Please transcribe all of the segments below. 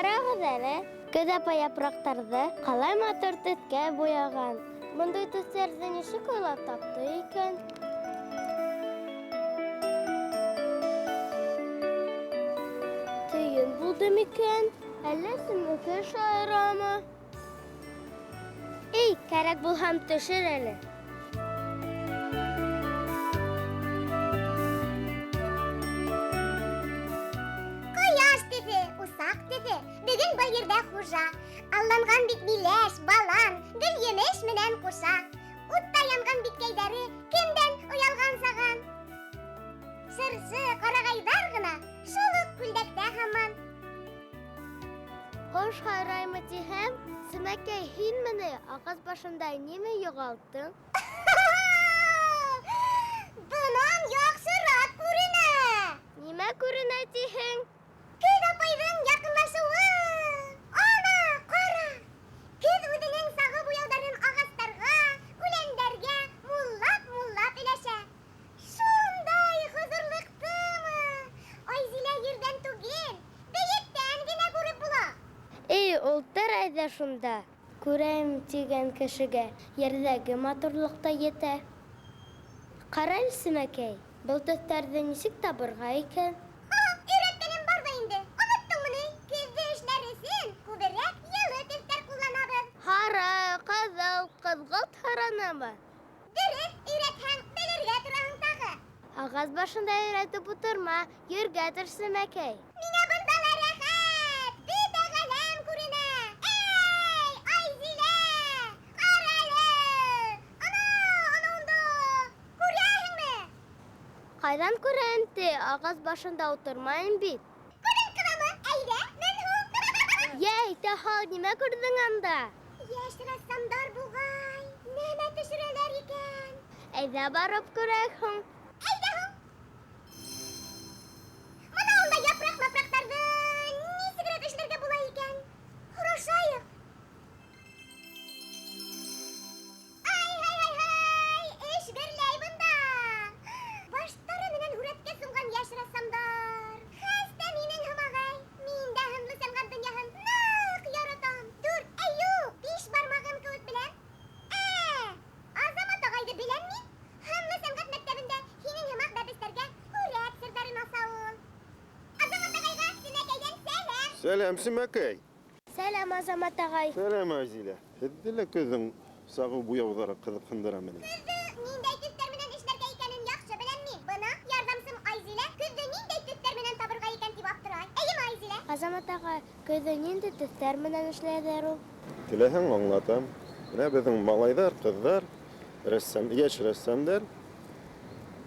Карагыз әле, көҙәпә япраҡтарҙы ҡалай матур төҫкә буяған. Бындай төҫтәрҙе нисек уйлап тапты икән? Тейен булды микән? Әллә Сөнөкәй шаирамы? Эй, кәрәк булһам төшөр әле. Ҡояш төҫө, усаҡ төҫө, бөгөн был ерҙә хужа. Алланған бит биләш, балан, гөл емеш менән ҡуша. Утта янған биткәйҙәре кемдән оялған саған? Шыршы ҡарағайҙар ғына, шул уҡ күлдәктә һаман. Ҡош һайраймы тиһәм, Сәмәкәй, һин мине ағас башында нимә юғалттың? Бынан яҡшыраҡ күренә. Нимә күренә тиһең? Көҙ апайҙың яҡынлашыуы. Ана, ҡара! Көҙ үҙенең сағы буяуҙарын ағастарға, үләндәргә муллап өләшә. Шундай хозурлыҡтымы? Айзилә ерҙән түгел, бейектән генә күреп була. Эй, ултыр әйҙә шунда. Күрәм тигән кешегә ерҙәге матурлыҡта етә. Ҡарай, Сәмәкәй, был төҫтәрҙе нисек табырға икән? Өйрәткәнем бар да инде. Оноттоңмо? Көҙҙө эшләр өсөн күберәк йылы төҫтәр ҡулланабыҙ. Һары, ҡыҙыл, ҡыҙғылт һарынымы? Дөрөҫ, өйрәтһәң, белергә тораһың тағы. Ағас башында өйрәтеп утырма, йөргә тор, Сәмәкәй. Миңә бында ла рәхәт, бөтә ғаләм күренә. Эй, Айзилә, ҡара әле. Ана унда. Күрәһеңме? Ҡайҙан күрәһен ти? Ағас башында утырмайым бит. Күрен ҡынамы? Әйҙә, мин һуң. Йәй, тәһал, нимә күрҙең анда? Йәш рәссамдар буғай. Нәмә төшөрәләр икән? Әйҙә барып күрәк һуң. Әйҙә һуң. Мына унда япраҡ-мапраҡтарҙы нисегерәк эшләргә була икән? Һорашайыҡ. Ай, эш гөрләй бында. Баштары менән һүрәткә сумған йәш рәссамдар. Хәстә минең һымағай. Мин дә һынлы сәнғәт донъяһын ныҡ яратам. 4-5 бармағым кеүек беләм. Азамат ағайды беләм мин. Һынлы сәнғәт мәктәбендә һинең һымаҡ бәбестәргә һүрәт серҙәрен аса ул. Азамат ағайға Сәмәкәйҙән сәләм. Сәләм, Сәмәкәй. Сәләм, Азамат ағай. Сәләм, Азилә. Һеҙҙе лә көҙҙөң сағыу буяуҙары ҡыҙыҡһындырамы ни? Көҙҙө ниндәй төҫтәр менән эшләргә икәнен яҡшы беләм мин. Бына ярҙамсым Айзилә көҙҙө ниндәй төҫтәр менән табырға икән тип аптырай. Әйеме, Айзилә? Азамат ағай, көҙҙө ниндәй төҫтәр менән эшләйҙәр ул? Теләһәң аңлатам. Менә беҙҙең малайҙар, ҡыҙҙар, йәш рәссамдар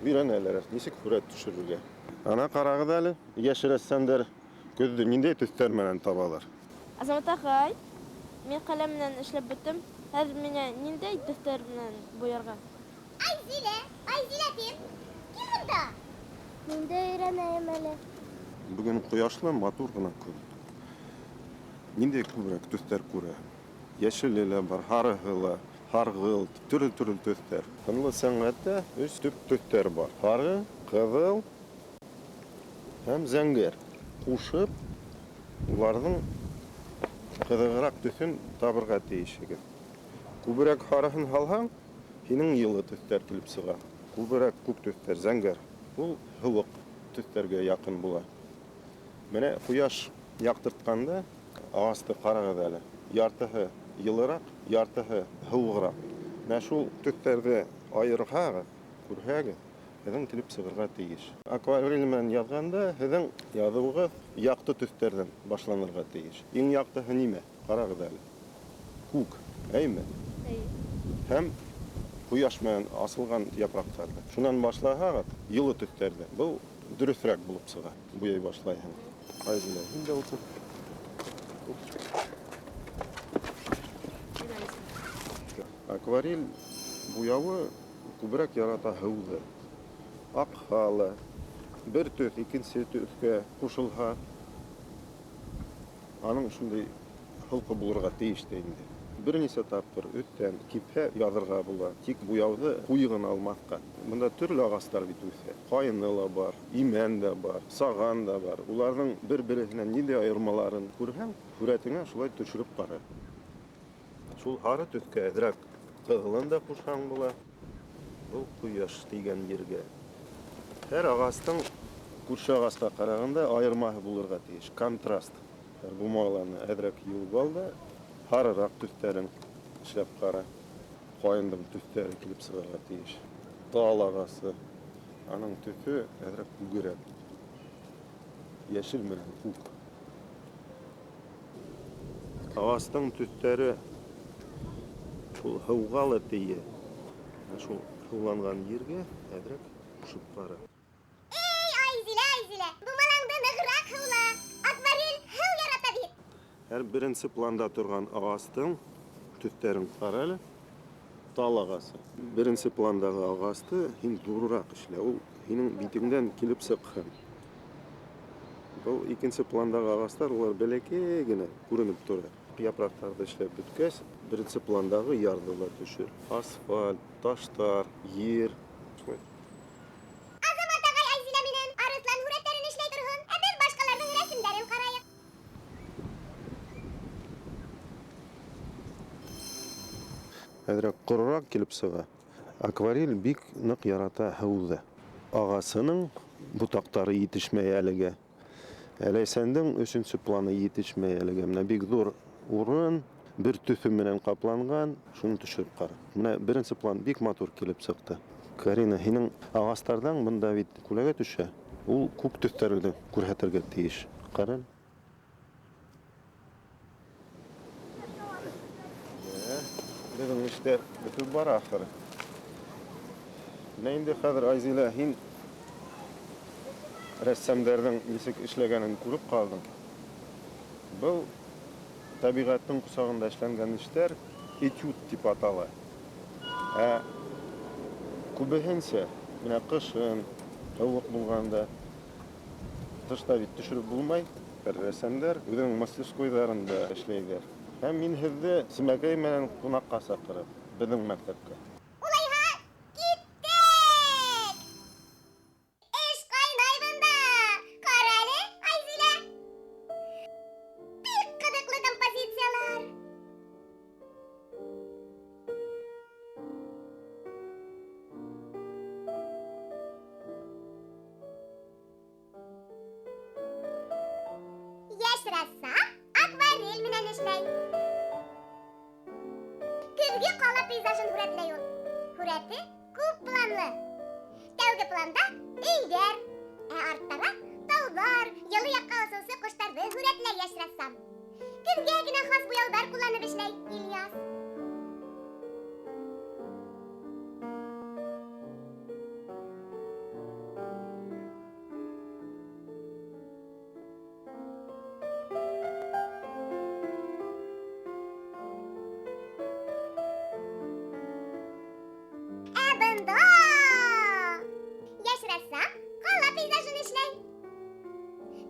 өйрәнәләр нисек һүрәт төшөрөргә. Ана ҡарағыҙ әле, йәш рәссамдар көҙҙө ниндәй төҫтәр менән табалар. Азамат ағай, мин ҡәләм менән эшләп бөттөм. Хәҙер миңә ниндәй төҫтәр менән буярға? Айзилә тип. Кил бында. Мин дә өйрәнәйем әле. Бөгөн ҡояшлы, матур ғына көн. Ниндәй күберәк төҫтәр күрәһең? Йәшеле лә бар, һарыһы ла, һарғылт, төрлө төҫтәр. Һынлы сәнғәттә 3 төп төҫтәр бар. Һары, ҡыҙыл һәм зәңгәр. Ҡушып, уларҙың ҡыҙығыраҡ төҫөн табырға тейешһегеҙ. Күберәк һарыһын һалһаң, һинең йылы төҫтәр килеп сыға. Күберәк күк төҫтәр, зәңгәр. Ул һыуыҡ төҫтәргә яҡын була. Менә ҡояш яҡтыртҡанда ағасты ҡарағыҙ әле. Яртыһы йылыраҡ, яртыһы һыуығыраҡ. Менә шул төҫтәрҙе айырһағыҙ, күрһәгеҙ, һеҙҙең килеп сығырға тейеш. Акварель менән яҙғанда һеҙҙең яҙыуығыҙ яҡты төҫтәрҙән башланырға тейеш. Иң яҡтыһы нимә? Ҡарағыҙ әле. Күк, әйме? Һәм ҡояш менән асылған япраҡтарҙы. Шунан башлаһағыҙ, йылы төҫтәрҙе. Был дөрөҫөрәк булып сыға. Буяй башлайһың. Айзилә, һин дә ултыр. Акварель буяуы күберәк ярата һыуҙы. Аҡһа ла, бер төҫ икенсе төҫкә ҡушылһа, аның шундай һылҡы булырға тейеш тә инде. берничә тапкыр өттән кипһә язырга була. Тик буяуны куйгын алмаска. Монда төрле агастар бит үсә. Кайны ла бар, имән дә бар, саган да бар. Уларның бер-береннән нинди аермаларын күрһәң, күрәтеңә шулай төшереп кара. Шул ары төскә әзрәк кыгылын да кушаң була. Бу кояш дигән ергә. Һәр агастың күрше агаска караганда аермасы булырга тиеш, контраст. Бу маланы әзрәк юып ал да, харырак төстәрен эшләп кара. Кайындың төстәре килеп сыгарга тиеш. Тал агасы, аның төсе әзрәк күгәрәк. Яшел менән күк. Агастың төстәре шул һаугалы тие. Шул һауланган ергә әзрәк кушып кара. Айзилә, бу малаңда ныграк һаула. Акварель һау ярата бит. Һәр беренче планда торган агастың төстәрен кара әле. Тал агасы. Беренче пландагы агасты һин зуррак эшлә. Ул һинең битеңдән килеп сыкһын. Бу икенче пландагы агастар улар бәләкәй генә күренеп тора. Япрактарды эшләп беткәч, беренче пландагы ярдыла төшер. Асфальт, таштар, ер. Азамат агай Айзилә менән арыслан һүрәтләрен эшләй торган. Ә без башкаларның рәсемнәрен караек. Әзрәк корырак килеп сыга. Акварель бик нык ярата һауды. Агасының бутактары yetişмәй әлегә. Әләйсәндең өченче планы yetişмәй әлегә. Менә бик зур урын, бер төфе менән капланган, шуны төшереп кара. Менә беренче план бик матур килеп сыкты. Карина, һинең агастардан монда бит күләгә төшә. Ул күп төстәрне күрһәтергә тиеш. Кара. Безнең эштә бетеп бара ахыры. Менә инде хәзер Айзилә, һин рәссамнарның ничек эшләгәнен күреп калдың. Бу табигатьнең кусагында эшләнгән эшләр идут дип атала. Күбеһенчә менә кышын, һавык булганда тышта бит төшереп булмай. Рәссамнар үзенең мастерскойларында эшләйләр. Һәм мин һездә Симәкәй менән кунакка сакырып, безнең мәктәпкә. Улайһа, киттек! Эш кайнай бында. Кара әле, Айзилә. Бик кызыклы композициялар. Яшь рәссам акварель менән эшләй. Көзгө кала пейзажын һүрәтләй ул. Һүрәте күп планлы. Тәүге планда өйдәр, арттара таулар, йылы якка асылсы коштарды һүрәтләй яшь рәссам. Көзгә генә хас буяулар кулланып эшләй Ильяс. Бында! Яшь рәссам кала пейзажын эшләй.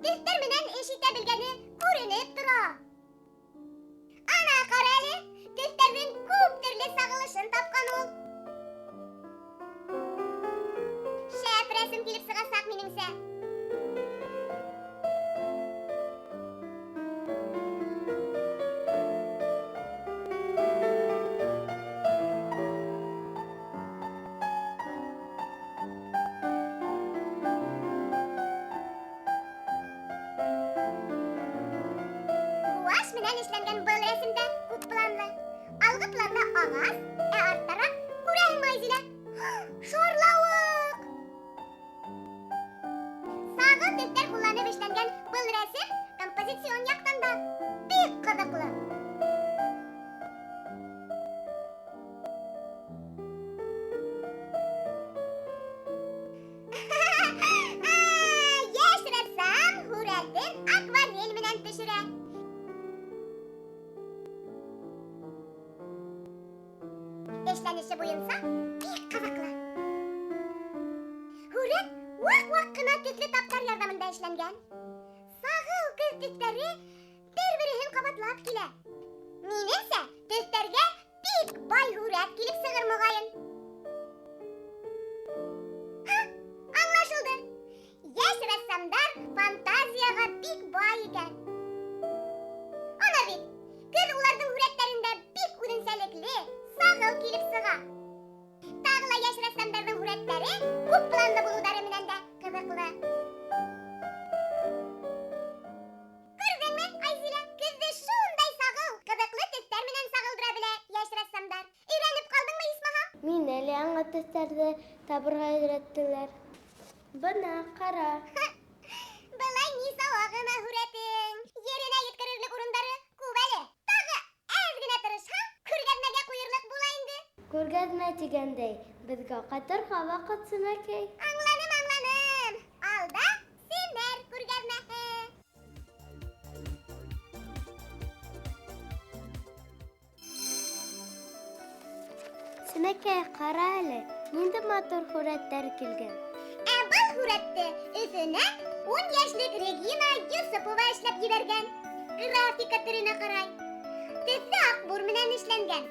Төстәр менән эш итә белгәне күренеп тора. Ана кара әле, төстәрнең күп төрле сагылышын тапкан ул. Шәп рәсем килеп сыгасак минемсә. Гуаш менән эшләнгән был рәсемдә күп планлы. Алгы планда агас, арттара күрәһеңме Айзилә? Шарлавык! Сагы төстәр кулланып эшләнгән был рәсем композицион яктан да бик кызыклы. Яшь рәссам һүрәтен акварель менән төшерә. Эшләнеше буенса бик кызыклы. Һүрәт вак-вак кына төсле таптар ярдәмендә эшләнгән. Сагыл күз төстәре бер-берен кабатлап килә. Минеңсә, төстәргә бик бай һүрәт килеп сығыр моғайын. Аңлашылды. Яшь рәссамдар фантазияға бик бай икән. Ана бит, кыз уларның һүрәтләрендә бик үҙенсәлекле, сағыл килеп сыға. Тағы ла яшь рәссамдарның һүрәттәре күп планлы булыудары менән дә ҡыҙыҡлы. Күрҙеңме, Айзилә, көҙҙө шундай сағыл, ҡыҙыҡлы төҫтәр менән сағылдыра белә йәш рәссамдар. Өйрәнеп ҡалдыңмы, исмаһам? Мине лә яңы төҫтәрҙе табырға өйрәттеләр. Бына, ҡара. Былай ни сауа ғына һүрәтең. Еренә еткерерлек урындары күп әле. Тағы әҙ генә тырышһаң, күргәҙмәгә ҡуйырлыҡ була инде. Күргәҙмә тигәндәй, беҙгә ҡайтырға ваҡыт, Сәмәкәй. Аңланым. Алда СЕМӘР күргәҙмәһе. Сәмәкәй, ҡара әле, ниндәй матур һүрәттәр килгән. Был һүрәтте Өфөнән 10 йәшлек Регина Юсупова эшләп ебәргән. Графика төрөнә ҡарай. Төҫө аҡбур менән эшләнгән.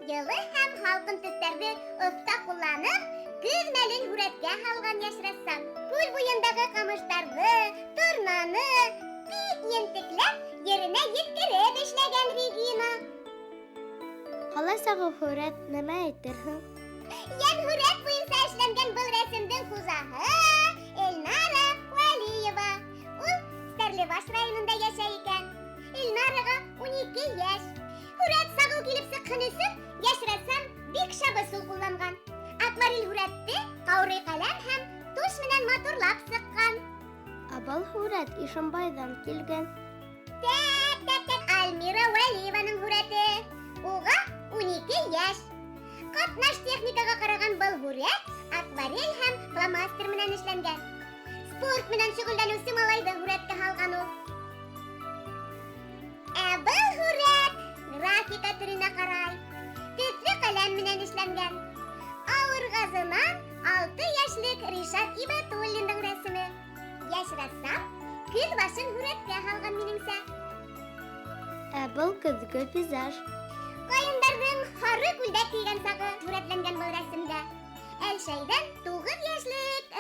Йылы һәм һалҡын төҫтәрҙе оҫта ҡулланып, көҙ мәлен һүрәткә һалған йәш рәссам. Күл буйындағы ҡамыштарҙы, торнаны бик ентекләп, еренә еткереп эшләгән Регина. Ҡалайсағы һүрәт нәмә әйтерһең? Йән-һүрәт буйынса эшләнгән был рәсемдең хужаһы Эльнара Вәлиева. Ул Стәрлебаш районында йәшәй икән. Эльнараға 12 йәш. Һүрәт сағыл килеп сыҡһын өсөн йәш рәссам бик шәп ысул ҡулланған. Акварель һүрәтте ҡаурый ҡәләм һәм туш менән матурлап сыҡҡан. Ә был һүрәт Ишембайҙан килгән. Тәк, Альмира Вәлиеваның һүрәте. Уға 12 йәш. Ҡатнаш техникаға ҡараған был һүрәт акварель һәм фломастер менән эшләнгән. Спорт менән шөғөлләнеүсе малайҙы һүрәткә һалған ул. Ә был һүрәт графика төрөнә ҡарай. Төҫлө ҡәләм менән эшләнгән. Ауырғазынан 6 йәшлек Ришат Ибәтуллиндың рәсеме. Йәш рәссам көҙ башын һүрәткә һалған минеңсә. Ә был көҙгө пейзаж. Ҡайындарҙың һары күлдәк кейгән сағы һүрәтләнгән был рәсемдә. Әлшәйҙән 9 йәшлек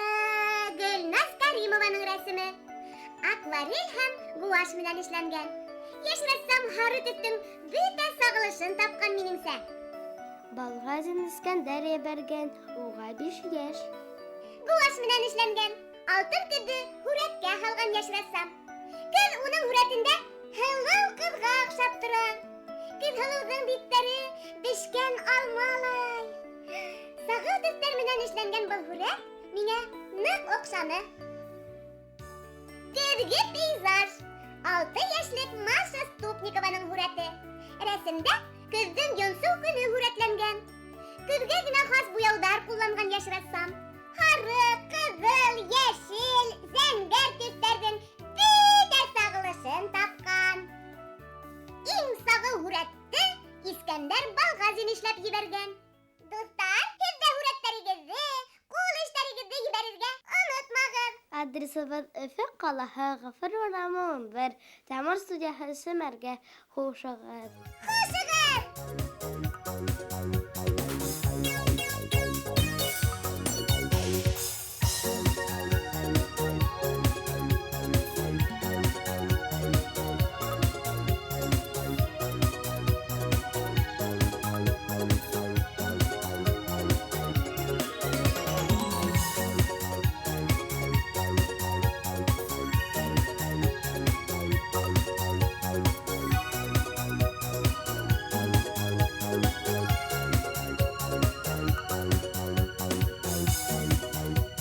Гөлназ Каримованың рәсеме. Акварель һәм гуаш менән эшләнгән. Йәш рәссам һары төҫтөң бөтә сағылышын тапҡан минеңсә. Балғазин Искәндәр ебәргән, уға 5 йәш. Гуаш менән эшләнгән. Алтын көҙҙө һүрәткә һалған йәш рәссам. Көҙ уның һүрәтендә һылыу ҡыҙға оҡшап тора. Көҙһылыуҙың биттәре бешкән алмалай. Сағыл төҫтәр менән эшләнгән был һүрәт миңә ныҡ оҡшаны. Көҙгө пейзаж. 6 йәшлек Маша Ступникованың һүрәте. Рәсемдә көҙҙөң йонсоу көнө һүрәтләнгән. Көҙгә генә хас буяуҙар ҡулланған йәш рәссам. Һары, ҡыҙыл, йәшел, зәңгәр төҫтәрҙең бөтә сағылышын тапҡан. Иң сағыл һүрәтте Искәндәр Балғазин эшләп ебәргән. Дуҫтар, һеҙ ҙә һүрәттәрегеҙҙе, ҡул эштәрегеҙҙе ебәрергә онотмағыҙ. Адресыбыҙ Өфө ҡалаһы, Ғафур урамы 11, Тамыр студияһы, СЕМӘРгә ҡушығыҙ.